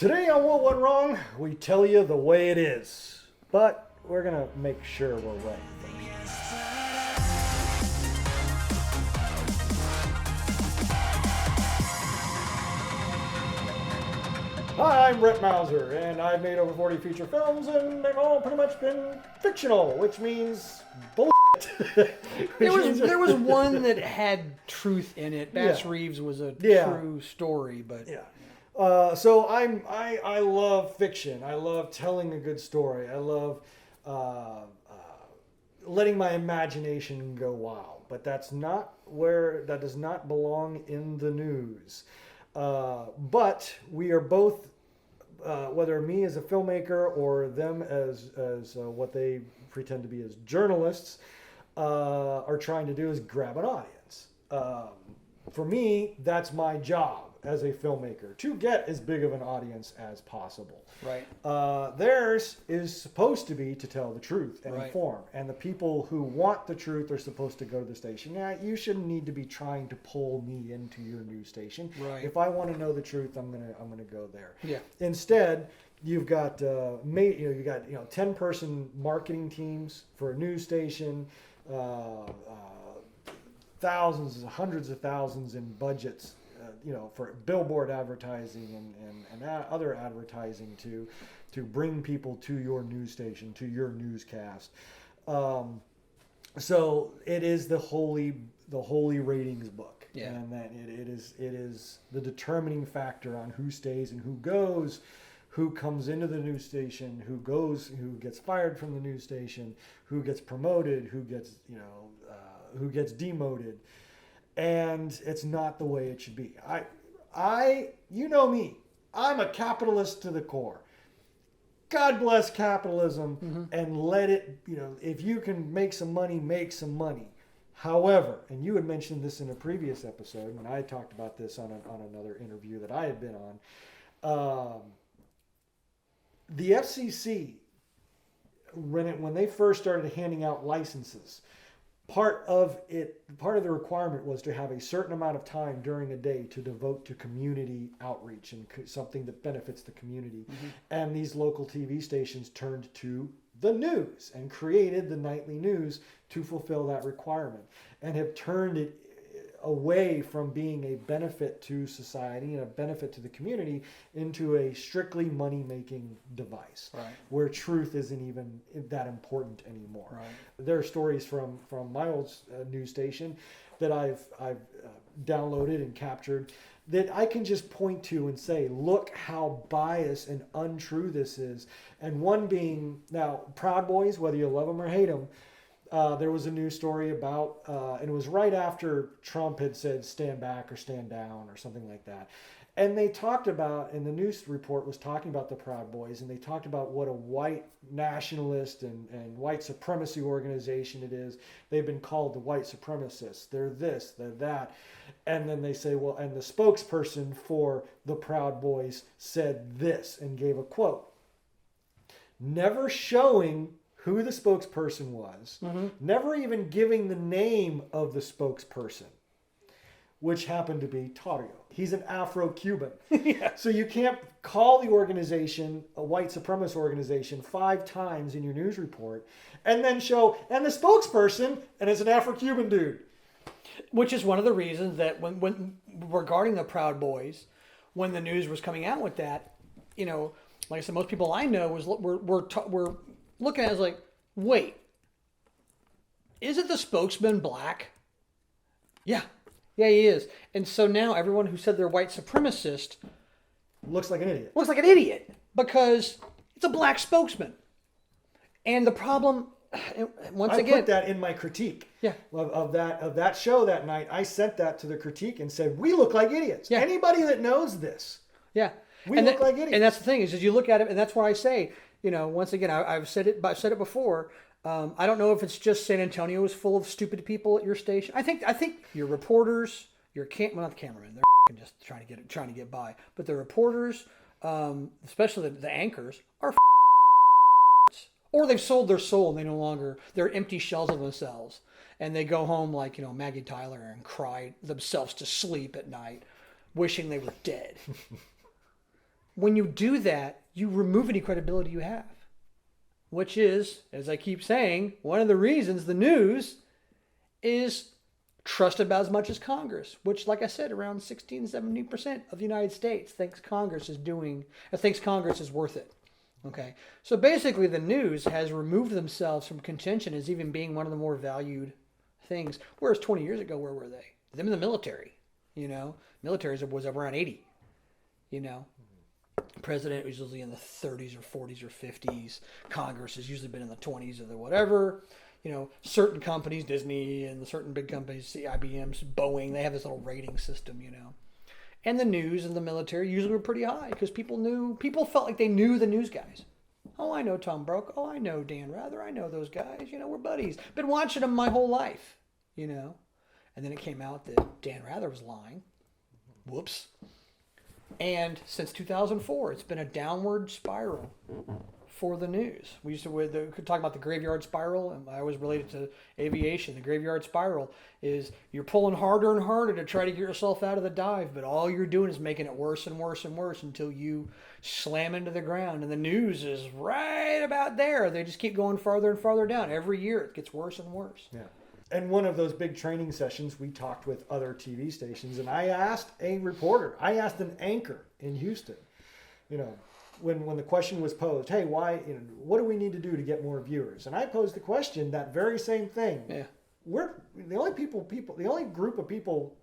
Today on What Went Wrong, we tell you the way it is. But we're going to make sure we're right first. Hi, I'm Brett Mauser, and I've made over 40 feature films, and they've all pretty much been fictional, which means bullshit. There was one that had truth in it. Bass Reeves was a true story, but so I love fiction. I love telling a good story. I love letting my imagination go wild. But that does not belong in the news. But we are both, whether me as a filmmaker or them as what they pretend to be as journalists, are trying to do is grab an audience. For me, that's my job as a filmmaker, to get as big of an audience as possible. Right. Theirs is supposed to be to tell the truth and Right. inform. And the people who want the truth are supposed to go to the station. Now, you shouldn't need to be trying to pull me into your news station. Right. If I want to know the truth, I'm gonna go there. Yeah. Instead, you've got 10-person marketing teams for a news station, thousands, hundreds of thousands in budgets, for billboard advertising and other advertising to bring people to your news station, to your newscast. So it is the holy ratings book, and that it is the determining factor on who stays and who goes, who comes into the news station, who gets fired from the news station, who gets promoted, who gets demoted. And it's not the way it should be. You know me, I'm a capitalist to the core. God bless capitalism, and let it, if you can make some money, make some money. However, and you had mentioned this in a previous episode when I talked about this on another interview that I had been on, the FCC, when they first started handing out licenses, part of the requirement was to have a certain amount of time during a day to devote to community outreach and something that benefits the community. And these local TV stations turned to the news and created the nightly news to fulfill that requirement, and have turned it away from being a benefit to society and a benefit to the community into a strictly money-making device, Right. where truth isn't even that important anymore. Right. There are stories from my old news station that I've downloaded and captured that I can just point to and say, look how biased and untrue this is. And one being, now, Proud Boys, whether you love them or hate them, there was a news story about, and it was right after Trump had said stand back or stand down or something like that. And they talked about, and the news report was talking about the Proud Boys, and they talked about what a white nationalist and white supremacy organization it is. They've been called the white supremacists. They're this, they're that. And then they say, well, and the spokesperson for the Proud Boys said this and gave a quote. Never showing who the spokesperson was, never even giving the name of the spokesperson, which happened to be Tario. He's an Afro-Cuban. So you can't call the organization a white supremacist organization 5 times in your news report and then show, and the spokesperson, and it's an Afro-Cuban dude. Which is one of the reasons that when regarding the Proud Boys, when the news was coming out with that, like I said, most people I know were looking at it as like, wait, isn't the spokesman black? Yeah, he is. And so now everyone who said they're white supremacist looks like an idiot. Looks like an idiot because it's a black spokesman. And the problem, once again, I put that in my critique. Yeah. Of that show that night. I sent that to the critique and said, we look like idiots. Yeah. Anybody that knows this, yeah, we look like idiots. And that's the thing is you look at it, and that's why I say, once again, I've said it before. I don't know if it's just San Antonio is full of stupid people at your station. I think your reporters, not the cameramen, they're just trying to get by. But the reporters, especially the anchors, are or they've sold their soul and they're empty shells of themselves, and they go home like Maggie Tyler and cry themselves to sleep at night, wishing they were dead. when you do that, you remove any credibility you have, which is, as I keep saying, one of the reasons the news is trusted about as much as Congress, which, like I said, around 16-17% of the United States thinks Congress is worth it. Okay, so basically the news has removed themselves from contention as even being one of the more valued things. Whereas 20 years ago, where were they? Them in the military, military was around 80, President was usually in the 30s or 40s or 50s. Congress has usually been in the 20s or the whatever. Certain companies, Disney and the certain big companies, IBM, Boeing, they have this little rating system, And the news and the military usually were pretty high because people felt like they knew the news guys. Oh, I know Tom Brokaw. Oh, I know Dan Rather. I know those guys. We're buddies. Been watching them my whole life, And then it came out that Dan Rather was lying. Whoops. And since 2004, it's been a downward spiral for the news. We could talk about the graveyard spiral, and I always related to aviation. The graveyard spiral is you're pulling harder and harder to try to get yourself out of the dive, but all you're doing is making it worse and worse and worse until you slam into the ground. And the news is right about there. They just keep going farther and farther down. Every year it gets worse and worse. Yeah. And one of those big training sessions, we talked with other TV stations, and I asked a reporter, an anchor in Houston, when the question was posed, hey, why, what do we need to do to get more viewers? And I posed the question, that very same thing. Yeah. We're the only the only group of people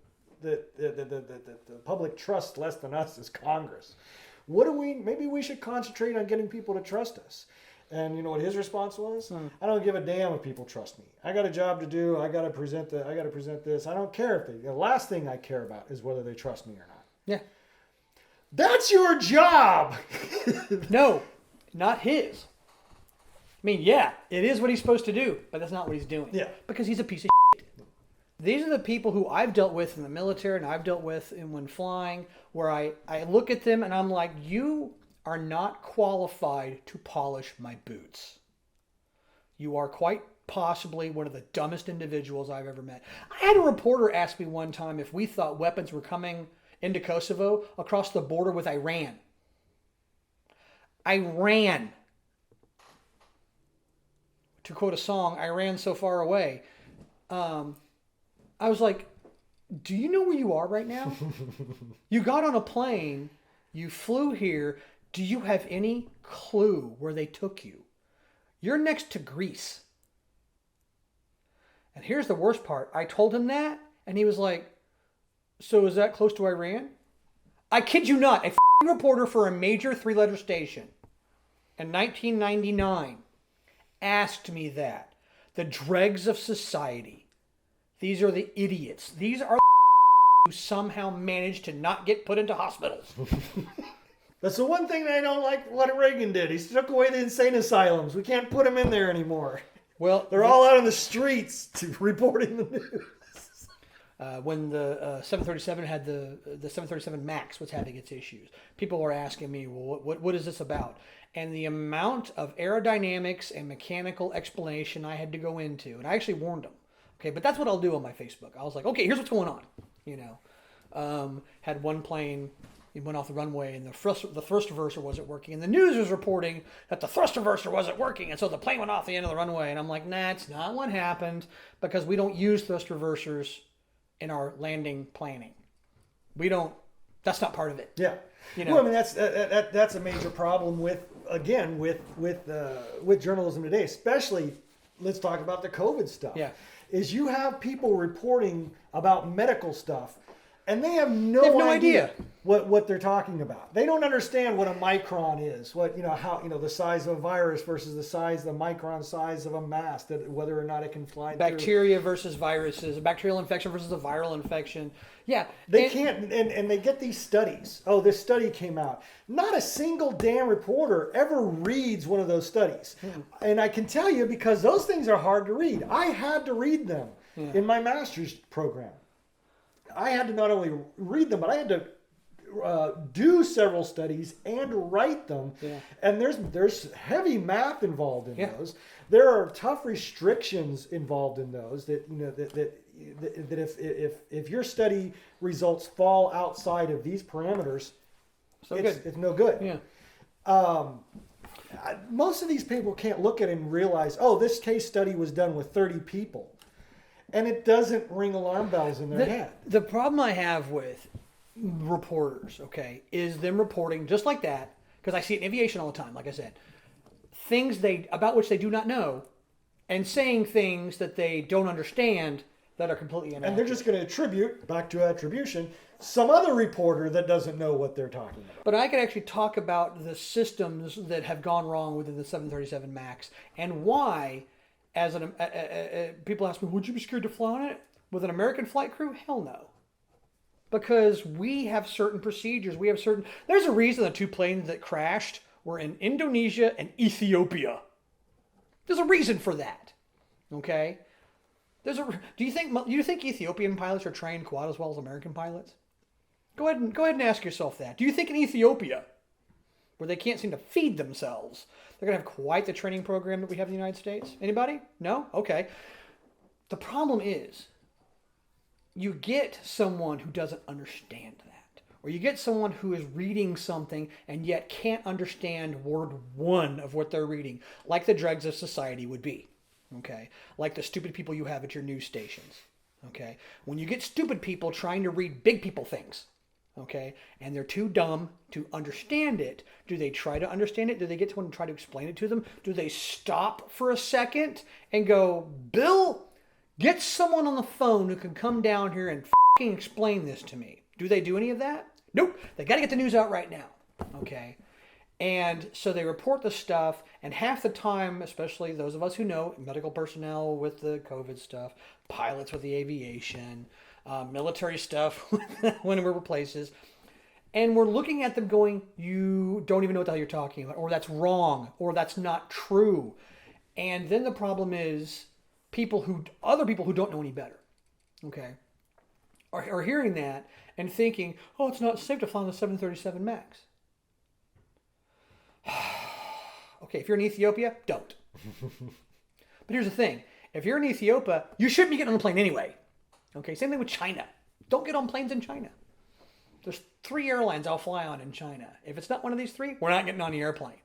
that the public trusts less than us is Congress. Maybe we should concentrate on getting people to trust us. And you know what his response was? I don't give a damn if people trust me. I got a job to do. I got to present this. I don't care if the last thing I care about is whether they trust me or not. Yeah. That's your job. No, not his. I mean, yeah, it is what he's supposed to do, but that's not what he's doing. Yeah. Because he's a piece of shit. These are the people who I've dealt with in the military and I've dealt with when flying, where I look at them and I'm like, you are not qualified to polish my boots. You are quite possibly one of the dumbest individuals I've ever met. I had a reporter ask me one time if we thought weapons were coming into Kosovo across the border with Iran. Iran. To quote a song, I ran so far away. I was like, do you know where you are right now? You got on a plane, you flew here. Do you have any clue where they took you? You're next to Greece. And here's the worst part. I told him that, and he was like, so is that close to Iran? I kid you not. A reporter for a major three-letter station in 1999 asked me that. The dregs of society. These are the idiots. These are who somehow managed to not get put into hospitals. That's the one thing I don't like what Reagan did. He took away the insane asylums. We can't put them in there anymore. Well, they're all out on the streets reporting the news. When the 737 had the 737 MAX was having its issues, people were asking me, well, what is this about? And the amount of aerodynamics and mechanical explanation I had to go into, and I actually warned them. Okay, but that's what I'll do on my Facebook. I was like, okay, here's what's going on. Had one plane, it went off the runway, and the thrust reverser wasn't working, and the news was reporting that the thrust reverser wasn't working, and so the plane went off the end of the runway. And I'm like, nah, it's not what happened, because we don't use thrust reversers in our landing planning. We don't. That's not part of it. Yeah. Well, I mean, that's a major problem with journalism today, especially. Let's talk about the COVID stuff. Yeah. Is you have people reporting about medical stuff, and they have no idea what they're talking about. They don't understand what a micron is. The size of a virus versus the micron size of a mass. Whether or not it can fly. Bacteria versus viruses. A bacterial infection versus a viral infection. Yeah. They can't, and they get these studies. Oh, this study came out. Not a single damn reporter ever reads one of those studies. And I can tell you, because those things are hard to read. I had to read them in my master's program. I had to not only read them, but I had to do several studies and write them. Yeah. And there's heavy math involved in those. There are tough restrictions involved in those that if your study results fall outside of these parameters, So good. It's no good. Yeah. Most of these people can't look at it and realize, oh, this case study was done with 30 people. And it doesn't ring alarm bells in their head. The problem I have with reporters, okay, is them reporting just like that, because I see it in aviation all the time, like I said, things about which they do not know, and saying things that they don't understand that are completely inaccurate. And they're just going to attribute, back to attribution, some other reporter that doesn't know what they're talking about. But I could actually talk about the systems that have gone wrong within the 737 MAX and why, as people ask me, would you be scared to fly on it with an American flight crew? Hell no. Because we have certain procedures. There's a reason the two planes that crashed were in Indonesia and Ethiopia. There's a reason for that. Okay? Do you think Ethiopian pilots are trained quite as well as American pilots? Go ahead and ask yourself that. Do you think in Ethiopia, where they can't seem to feed themselves, they're going to have quite the training program that we have in the United States? Anybody? No? Okay. The problem is, you get someone who doesn't understand that. Or you get someone who is reading something and yet can't understand word one of what they're reading, like the dregs of society would be. Okay? Like the stupid people you have at your news stations. Okay? When you get stupid people trying to read big people things, okay, and they're too dumb to understand it, do they try to understand it? Do they get someone to try to explain it to them? Do they stop for a second and go, Bill, get someone on the phone who can come down here and fucking explain this to me? Do they do any of that? Nope. They got to get the news out right now. Okay. And so they report the stuff, and half the time, especially those of us who know, medical personnel with the COVID stuff, pilots with the aviation, military stuff when we're places, and we're looking at them going, you don't even know what the hell you're talking about, or that's wrong, or that's not true. And then the problem is other people who don't know any better, okay, are hearing that and thinking, oh, it's not safe to fly on the 737 MAX. Okay, if you're in Ethiopia, don't. But here's the thing. If you're in Ethiopia, you shouldn't be getting on the plane anyway. Okay, same thing with China. Don't get on planes in China. There's 3 airlines I'll fly on in China. If it's not one of these 3, we're not getting on the airplane.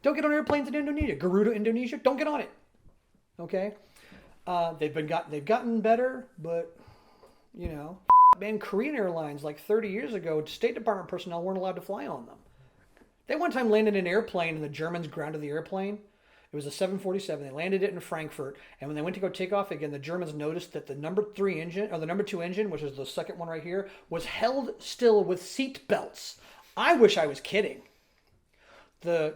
Don't get on airplanes in Indonesia. Garuda, Indonesia, don't get on it. Okay? They've gotten better, but, you know, man, Korean Airlines, like 30 years ago, State Department personnel weren't allowed to fly on them. They one time landed an airplane and the Germans grounded the airplane. It was a 747. They landed it in Frankfurt, and when they went to go take off again, the Germans noticed that the number 2 engine, which is the second one right here, was held still with seat belts. I wish I was kidding. The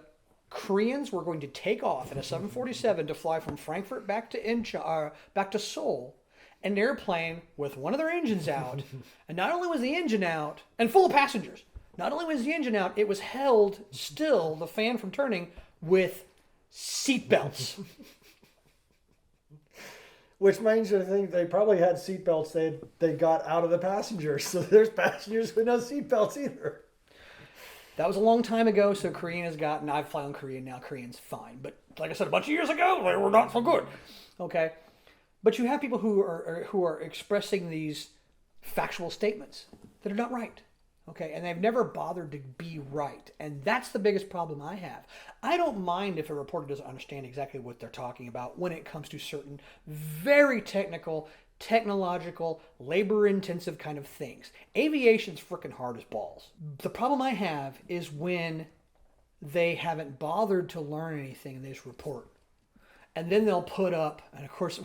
Koreans were going to take off in a 747 to fly from Frankfurt back to Seoul, an airplane with one of their engines out, and not only was the engine out and full of passengers. Not only was the engine out, it was held still, the fan from turning, with seatbelts. Which means I think they probably had seatbelts they got out of the passengers. So there's passengers with no seatbelts either. That was a long time ago, so Korean has gotten, I've flown Korean now, Korean's fine. But like I said, a bunch of years ago, they were not so good. Okay? But you have people who are expressing these factual statements that are not right. Okay, and they've never bothered to be right. And that's the biggest problem I have. I don't mind if a reporter doesn't understand exactly what they're talking about when it comes to certain very technical, technological, labor-intensive kind of things. Aviation's freaking hard as balls. The problem I have is when they haven't bothered to learn anything and they just report. And then they'll put up, and of course,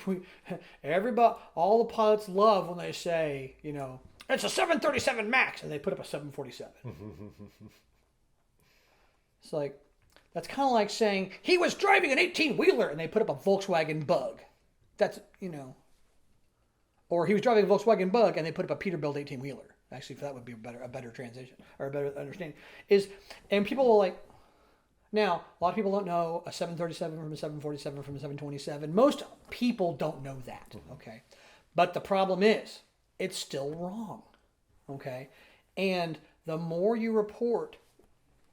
all the pilots love when they say, you know, it's a 737 MAX, and they put up a 747. It's like, that's kind of like saying, he was driving an 18-wheeler, and they put up a Volkswagen Bug. That's, you know. Or he was driving a Volkswagen Bug, and they put up a Peterbilt 18-wheeler. Actually, that would be a better transition, or a better understanding. And people will like, now, a lot of people don't know a 737 from a 747 from a 727. Most people don't know that, okay? But the problem is, it's still wrong, okay? And the more you report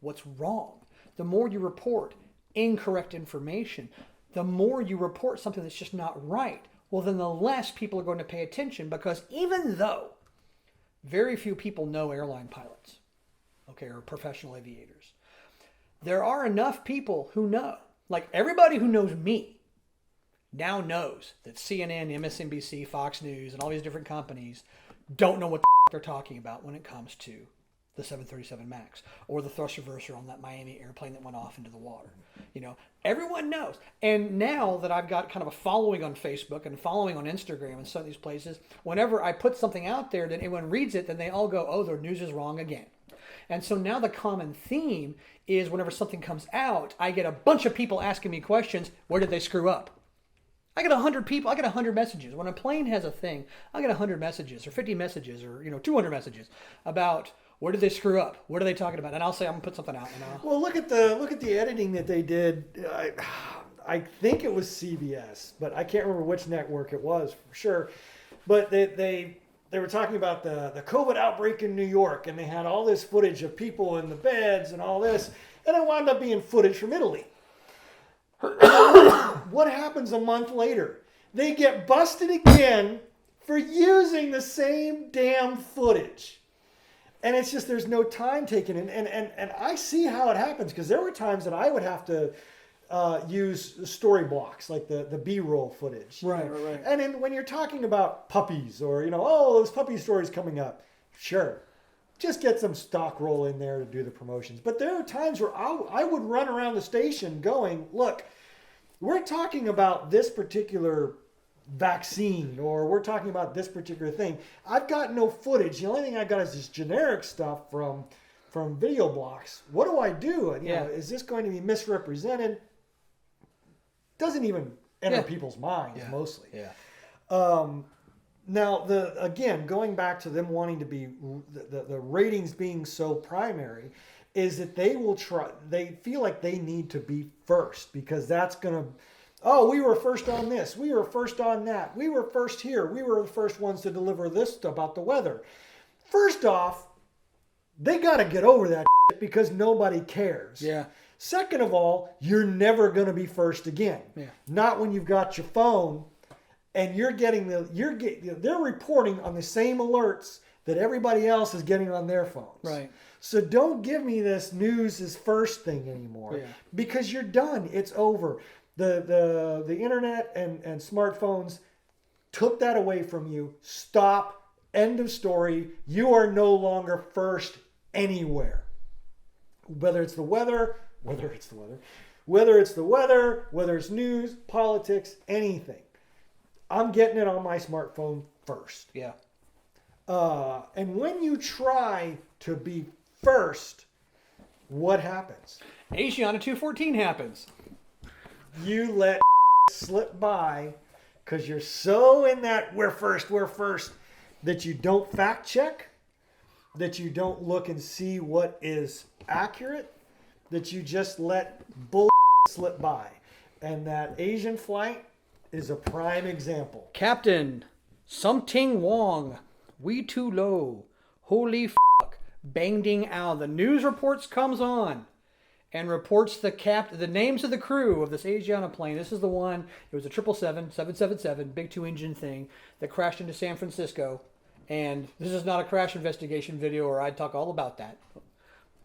what's wrong, the more you report incorrect information, the more you report something that's just not right, well, then the less people are going to pay attention, because even though very few people know airline pilots, okay, or professional aviators. There are enough people who know, like everybody who knows me now knows that CNN, MSNBC, Fox News, and all these different companies don't know what the they're talking about when it comes to the 737 MAX or the thrust reverser on that Miami airplane that went off into the water. You know, everyone knows. And now that I've got kind of a following on Facebook and following on Instagram and some of these places, whenever I put something out there that anyone reads it, then they all go, oh, their news is wrong again. And so now the common theme is whenever something comes out, I get a bunch of people asking me questions, where did they screw up? I get 100 people, I get 100 messages. When a plane has a thing, I get 100 messages or 50 messages or 200 messages about where did they screw up? What are they talking about? And I'll say I'm gonna put something out. Well, look at the editing that they did. I think it was CBS, but I can't remember which network it was for sure. But they were talking about the COVID outbreak in New York, and they had all this footage of people in the beds and all this, and it wound up being footage from Italy. What happens a month later? They get busted again for using the same damn footage. And it's just, there's no time taken. And I see how it happens, because there were times that I would have to use story blocks, like the B-roll footage. Right. And then when you're talking about puppies or, oh, those puppy stories coming up, sure. Just get some stock roll in there to do the promotions. But there are times where I would run around the station going, look, we're talking about this particular vaccine, or we're talking about this particular thing. I've got no footage. The only thing I got is this generic stuff from video blocks. What do I do? You know, is this going to be misrepresented? Doesn't even enter people's minds mostly. Now, again, going back to them wanting to be the ratings being so primary, is that they will try. They feel like they need to be first, because that's gonna. Oh, we were first on this. We were first on that. We were first here. We were the first ones to deliver this about the weather. First off, they got to get over that shit, because nobody cares. Yeah. Second of all, you're never going to be first again. Yeah. Not when you've got your phone and they're reporting on the same alerts that everybody else is getting on their phones. Right. So don't give me this news is first thing anymore, because you're done. It's over. The internet and smartphones took that away from you. Stop. End of story. You are no longer first anywhere. Whether it's the weather, whether it's news, politics, anything. I'm getting it on my smartphone first. Yeah. And when you try to be first, what happens? Asiana 214 happens. You let slip by because you're so in that we're first, that you don't fact check, that you don't look and see what is accurate, that you just let bull slip by. And that Asian flight is a prime example. Captain Something Wong, we too low, holy fuck, bang ding ow. The news reports comes on and reports the names of the crew of this Asiana plane. This is the one, it was a 777, big 2-engine thing that crashed into San Francisco. And this is not a crash investigation video, or I'd talk all about that.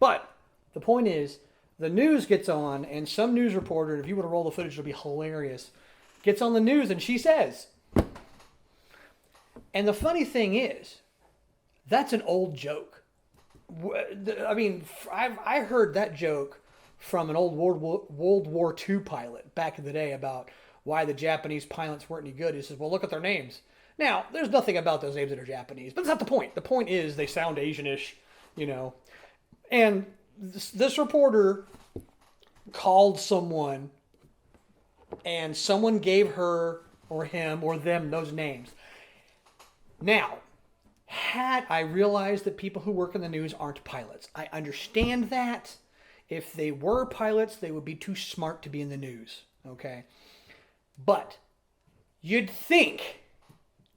But the point is, the news gets on, and some news reporter, if you were to roll the footage, it'll be hilarious, gets on the news and she says, and the funny thing is, that's an old joke. I mean, I heard that joke from an old World War II pilot back in the day about why the Japanese pilots weren't any good. He says, well, look at their names. Now, there's nothing about those names that are Japanese, but that's not the point. The point is they sound Asian-ish, And this reporter called someone, and someone gave her or him or them those names. Now, had I realized that people who work in the news aren't pilots, I understand that. If they were pilots, they would be too smart to be in the news, okay? But you'd think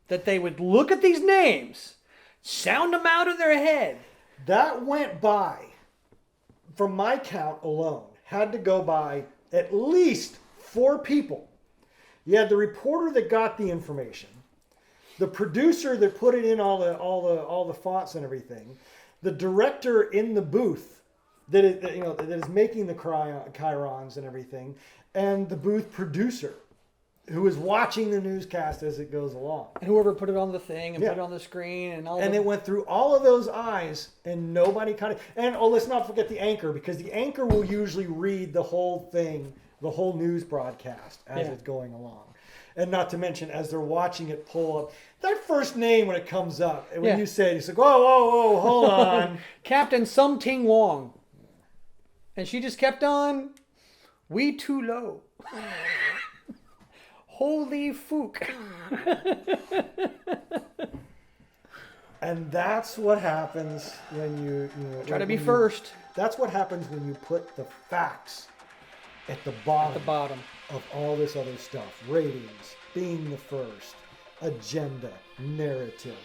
that they would look at these names, sound them out of their head. That went by, from my count alone, had to go by at least 4 people. You had the reporter that got the information, the producer that put it in all the fonts and everything, the director in the booth that is making the chyrons and everything, and the booth producer who is watching the newscast as it goes along. And whoever put it on the thing and put it on the screen and all. And it went through all of those eyes, and nobody kind of. And let's not forget the anchor, because the anchor will usually read the whole thing, the whole news broadcast as it's going along. And not to mention, as they're watching it pull up, that first name when it comes up, and when you say it, it's like, whoa, hold on. Captain Sum Ting Wong. And she just kept on, we too low. Holy fook. And that's what happens when you try to be first. That's what happens when you put the facts at the bottom of all this other stuff. Ratings, being the first, agenda, narrative.